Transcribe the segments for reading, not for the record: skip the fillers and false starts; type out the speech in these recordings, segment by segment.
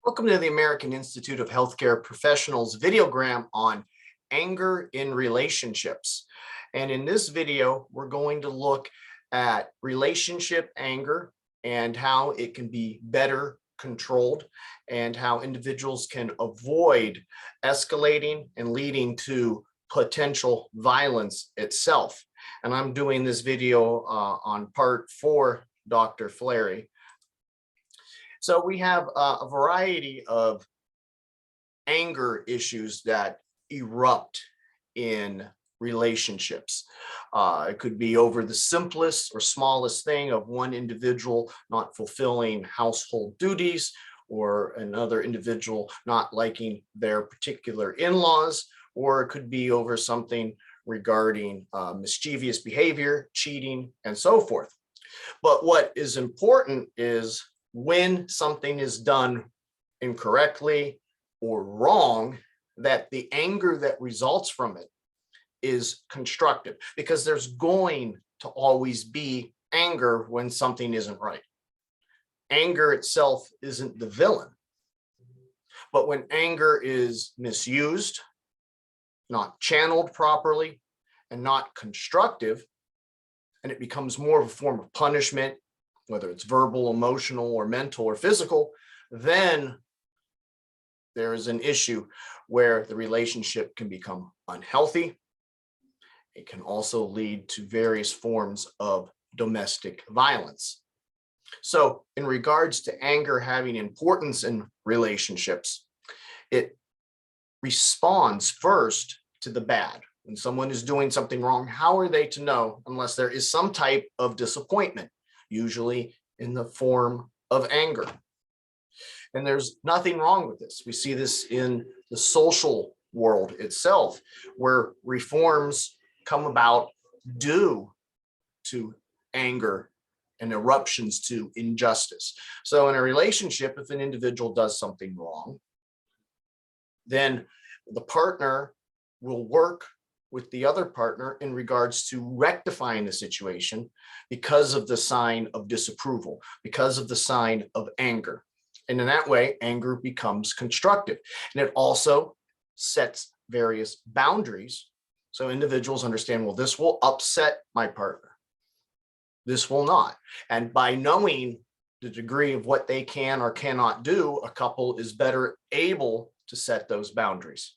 Welcome to the American Institute of Healthcare Professionals Videogram on anger in relationships. And in this video, we're going to look at relationship anger and how it can be better controlled and how individuals can avoid escalating and leading to potential violence itself. And I'm doing this video on part 4, Dr. Flary. So we have a variety of anger issues that erupt in relationships. It could be over the simplest or smallest thing of one individual not fulfilling household duties or another individual not liking their particular in-laws, or it could be over something regarding mischievous behavior, cheating, and so forth. But what is important is when something is done incorrectly or wrong, that the anger that results from it is constructive, because there's going to always be anger when something isn't right. Anger itself isn't the villain, but when anger is misused, not channeled properly, and not constructive, and it becomes more of a form of punishment, whether it's verbal, emotional, or mental, or physical, then there is an issue where the relationship can become unhealthy. It can also lead to various forms of domestic violence. So in regards to anger having importance in relationships, it responds first to the bad. When someone is doing something wrong, how are they to know unless there is some type of disappointment, usually in the form of anger? And there's nothing wrong with this. We see this in the social world itself, where reforms come about due to anger and eruptions to injustice. So in a relationship, if an individual does something wrong, then the partner will work with the other partner in regards to rectifying the situation because of the sign of disapproval, because of the sign of anger. And in that way, anger becomes constructive. And it also sets various boundaries so individuals understand, well, this will upset my partner. This will not. And by knowing the degree of what they can or cannot do, a couple is better able to set those boundaries.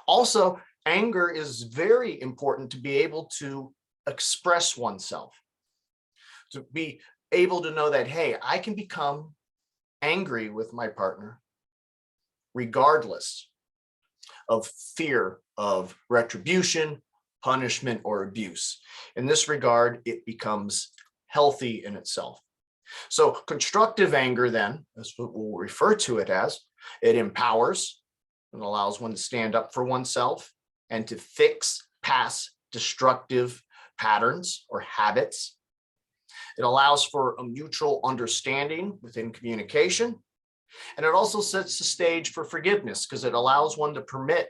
Also, anger is very important to be able to express oneself, to be able to know that, hey, I can become angry with my partner regardless of fear of retribution, punishment, or abuse. In this regard, it becomes healthy in itself. So constructive anger, then, that's what we'll refer to it as. It empowers and allows one to stand up for oneself and to fix past destructive patterns or habits. It allows for a mutual understanding within communication. And it also sets the stage for forgiveness, because it allows one to permit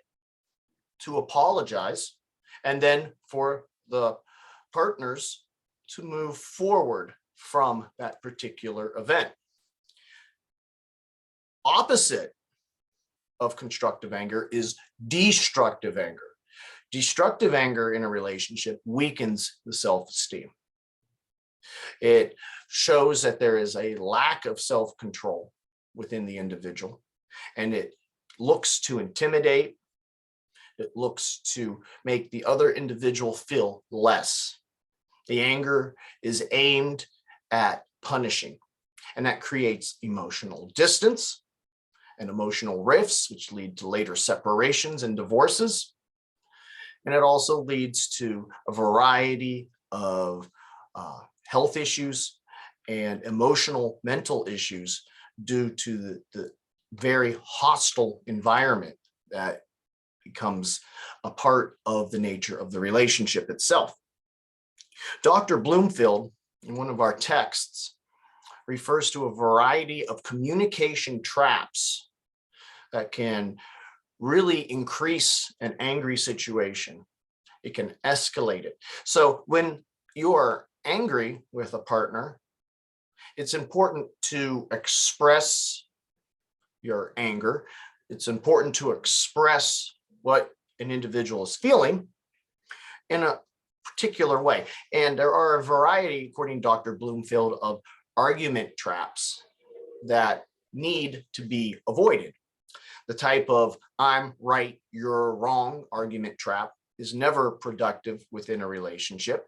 to apologize and then for the partners to move forward from that particular event. Opposite of constructive anger is destructive anger. Destructive anger in a relationship weakens the self-esteem. It shows that there is a lack of self-control within the individual, and it looks to intimidate. It looks to make the other individual feel less. The anger is aimed at punishing, and that creates emotional distance and emotional rifts, which lead to later separations and divorces. And it also leads to a variety of health issues and emotional mental issues due to the very hostile environment that becomes a part of the nature of the relationship itself. Dr. Bloomfield, in one of our texts, refers to a variety of communication traps that can really increase an angry situation. It can escalate it. So when you're angry with a partner, it's important to express your anger. It's important to express what an individual is feeling in a particular way. And there are a variety, according to Dr. Bloomfield, of argument traps that need to be avoided. The type of I'm right, you're wrong argument trap is never productive within a relationship.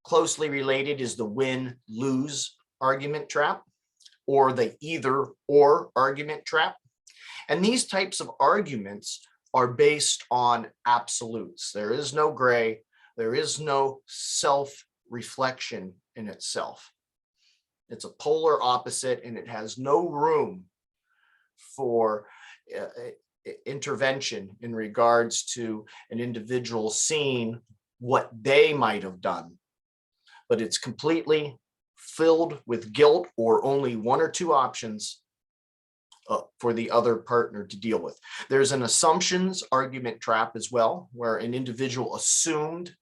Closely related is the win-lose argument trap, or the either-or argument trap. And these types of arguments are based on absolutes. There is no gray. There is no self-reflection in itself. It's a polar opposite, and it has no room for intervention in regards to an individual seeing what they might have done. But it's completely filled with guilt, or only one or two options for the other partner to deal with. There's an assumptions argument trap as well, where an individual assumed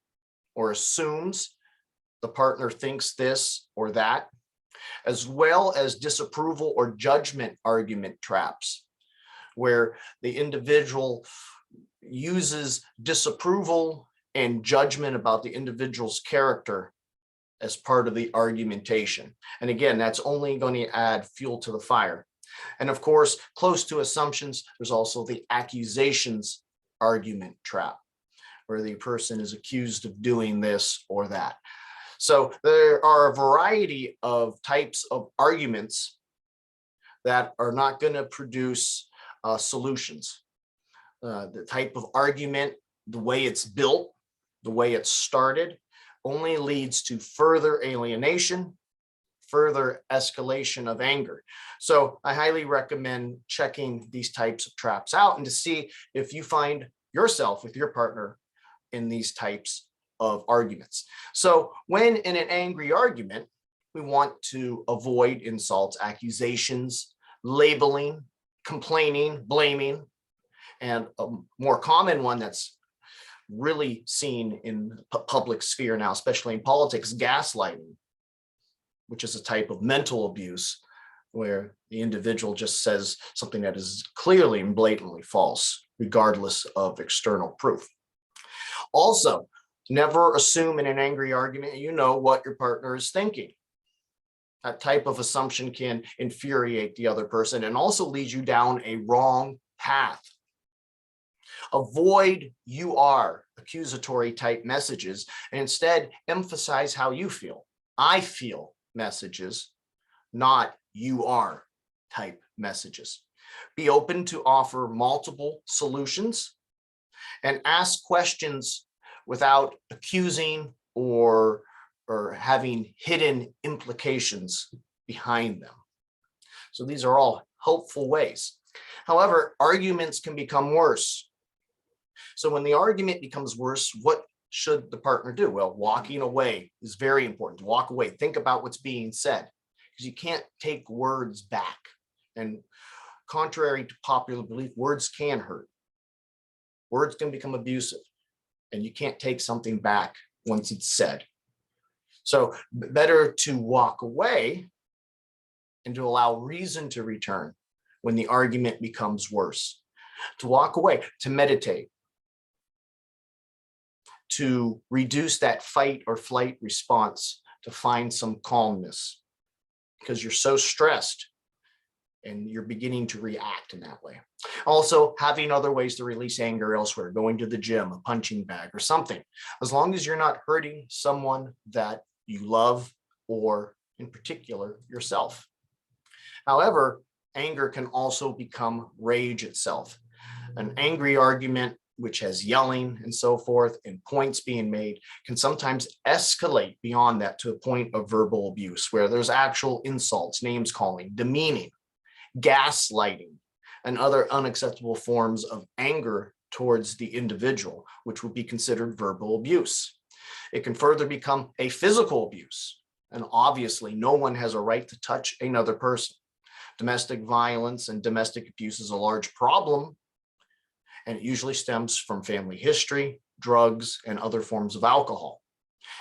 or assumes the partner thinks this or that, as well as disapproval or judgment argument traps, where the individual uses disapproval and judgment about the individual's character as part of the argumentation. And again, that's only going to add fuel to the fire. And of course, close to assumptions, there's also the accusations argument trap, where the person is accused of doing this or that. So there are a variety of types of arguments that are not going to produce solutions. The type of argument, the way it's built, the way it's started, only leads to further alienation, further escalation of anger. So I highly recommend checking these types of traps out, and to see if you find yourself with your partner in these types of arguments. So when in an angry argument, we want to avoid insults, accusations, labeling, complaining, blaming, and a more common one that's really seen in public sphere now, especially in politics, gaslighting, which is a type of mental abuse where the individual just says something that is clearly and blatantly false, regardless of external proof. Also, never assume in an angry argument you know what your partner is thinking. That type of assumption can infuriate the other person and also lead you down a wrong path. Avoid "you are" accusatory type messages, and instead emphasize how you feel. I feel messages, not "you are" type messages. Be open to offer multiple solutions, and ask questions without accusing or having hidden implications behind them. So these are all helpful ways. However, arguments can become worse. So when the argument becomes worse, what should the partner do? Well, walking away is very important. Walk away. Think about what's being said, because you can't take words back. And contrary to popular belief, words can hurt. Words can become abusive, and you can't take something back once it's said. So better to walk away and to allow reason to return when the argument becomes worse. To walk away, to meditate, to reduce that fight or flight response, to find some calmness, because you're so stressed and you're beginning to react in that way. Also, having other ways to release anger elsewhere, going to the gym, a punching bag, or something, as long as you're not hurting someone that you love, or in particular, yourself. However, anger can also become rage itself. An angry argument, which has yelling and so forth, and points being made, can sometimes escalate beyond that to a point of verbal abuse, where there's actual insults, names calling, demeaning, gaslighting, and other unacceptable forms of anger towards the individual, which would be considered verbal abuse. It can further become a physical abuse, and obviously no one has a right to touch another person. Domestic violence and domestic abuse is a large problem, and it usually stems from family history, drugs, and other forms of alcohol.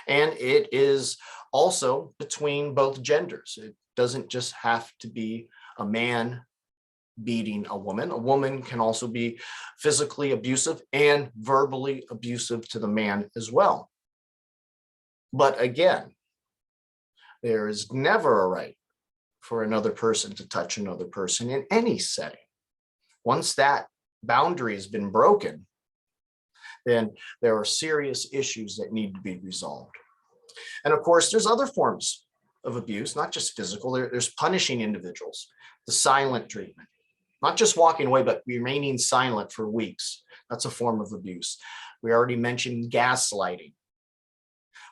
And it is also between both genders. It doesn't just have to be a man beating a woman. A woman can also be physically abusive and verbally abusive to the man as well. But again, there is never a right for another person to touch another person in any setting. Once that boundary has been broken, then there are serious issues that need to be resolved. And of course, there's other forms of abuse, not just physical. There's punishing individuals, the silent treatment, not just walking away, but remaining silent for weeks. That's a form of abuse. We already mentioned gaslighting,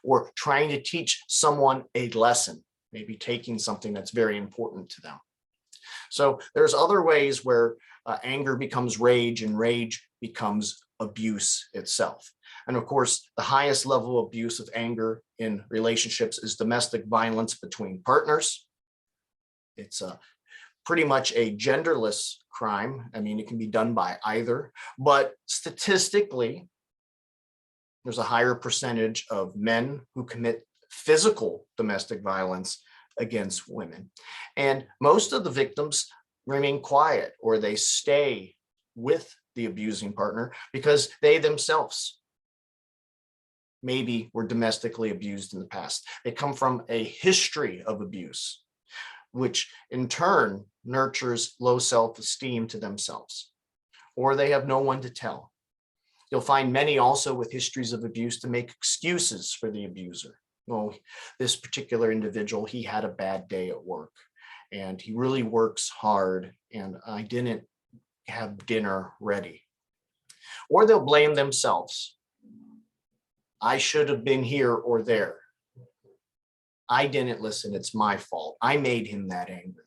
or trying to teach someone a lesson, maybe taking something that's very important to them. So there's other ways where anger becomes rage and rage becomes abuse itself. And of course, the highest level of abuse of anger in relationships is domestic violence between partners. It's pretty much a genderless crime. I mean, it can be done by either, but statistically, there's a higher percentage of men who commit physical domestic violence against women. And most of the victims remain quiet, or they stay with the abusing partner because they themselves maybe were domestically abused in the past. They come from a history of abuse, which in turn nurtures low self-esteem to themselves, or they have no one to tell. You'll find many also with histories of abuse to make excuses for the abuser. Well, this particular individual, he had a bad day at work and he really works hard and I didn't have dinner ready. Or they'll blame themselves. I should have been here or there. I didn't listen, it's my fault. I made him that angry.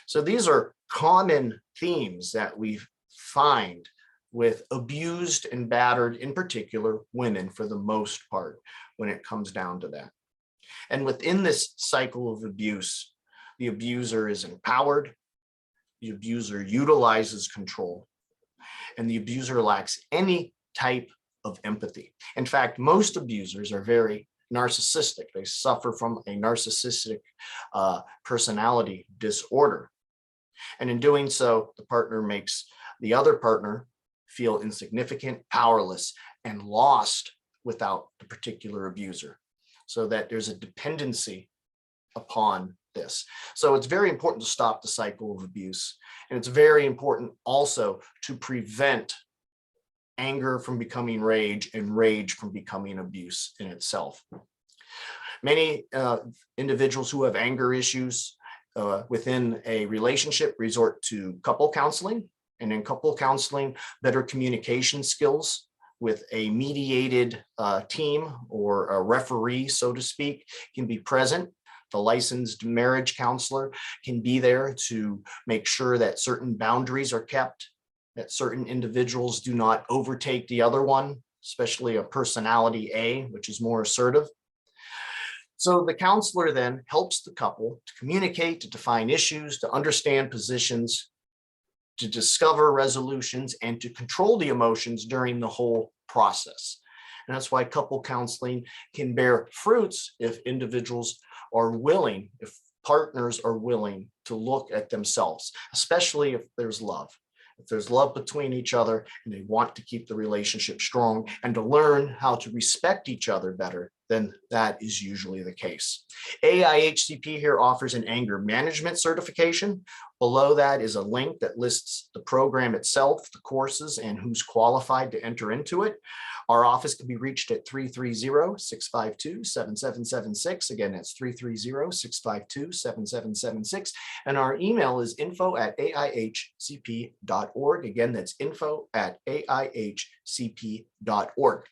So these are common themes that we find with abused and battered, in particular, women for the most part, when it comes down to that. And within this cycle of abuse, the abuser is empowered, the abuser utilizes control, and the abuser lacks any type of empathy. In fact, most abusers are very narcissistic. They suffer from a narcissistic personality disorder. And in doing so, the partner makes the other partner feel insignificant, powerless, and lost without the particular abuser, so that there's a dependency upon this. So it's very important to stop the cycle of abuse. And it's very important also to prevent anger from becoming rage and rage from becoming abuse in itself. Many individuals who have anger issues within a relationship resort to couple counseling. And in couple counseling, better communication skills with a mediated team or a referee, so to speak, can be present. The licensed marriage counselor can be there to make sure that certain boundaries are kept, that certain individuals do not overtake the other one, especially a personality A, which is more assertive. So the counselor then helps the couple to communicate, to define issues, to understand positions, to discover resolutions, and to control the emotions during the whole process. And that's why couple counseling can bear fruits if individuals are willing, if partners are willing to look at themselves, especially if there's love. If there's love between each other and they want to keep the relationship strong and to learn how to respect each other better, then that is usually the case. AIHCP here offers an anger management certification. Below that is a link that lists the program itself, the courses, and who's qualified to enter into it. Our office can be reached at 330-652-7776. Again, that's 330-652-7776. And our email is info@aihcp.org. Again, that's info@aihcp.org.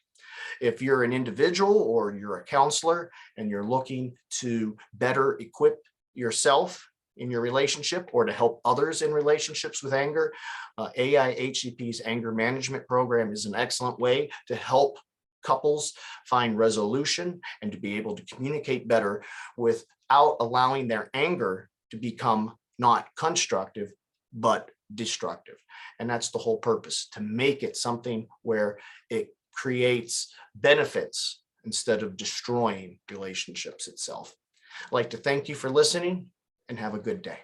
If you're an individual or you're a counselor and you're looking to better equip yourself in your relationship or to help others in relationships with anger, AIHCP's anger management program is an excellent way to help couples find resolution and to be able to communicate better without allowing their anger to become not constructive, but destructive. And that's the whole purpose, to make it something where it creates benefits instead of destroying relationships itself. I'd like to thank you for listening and have a good day.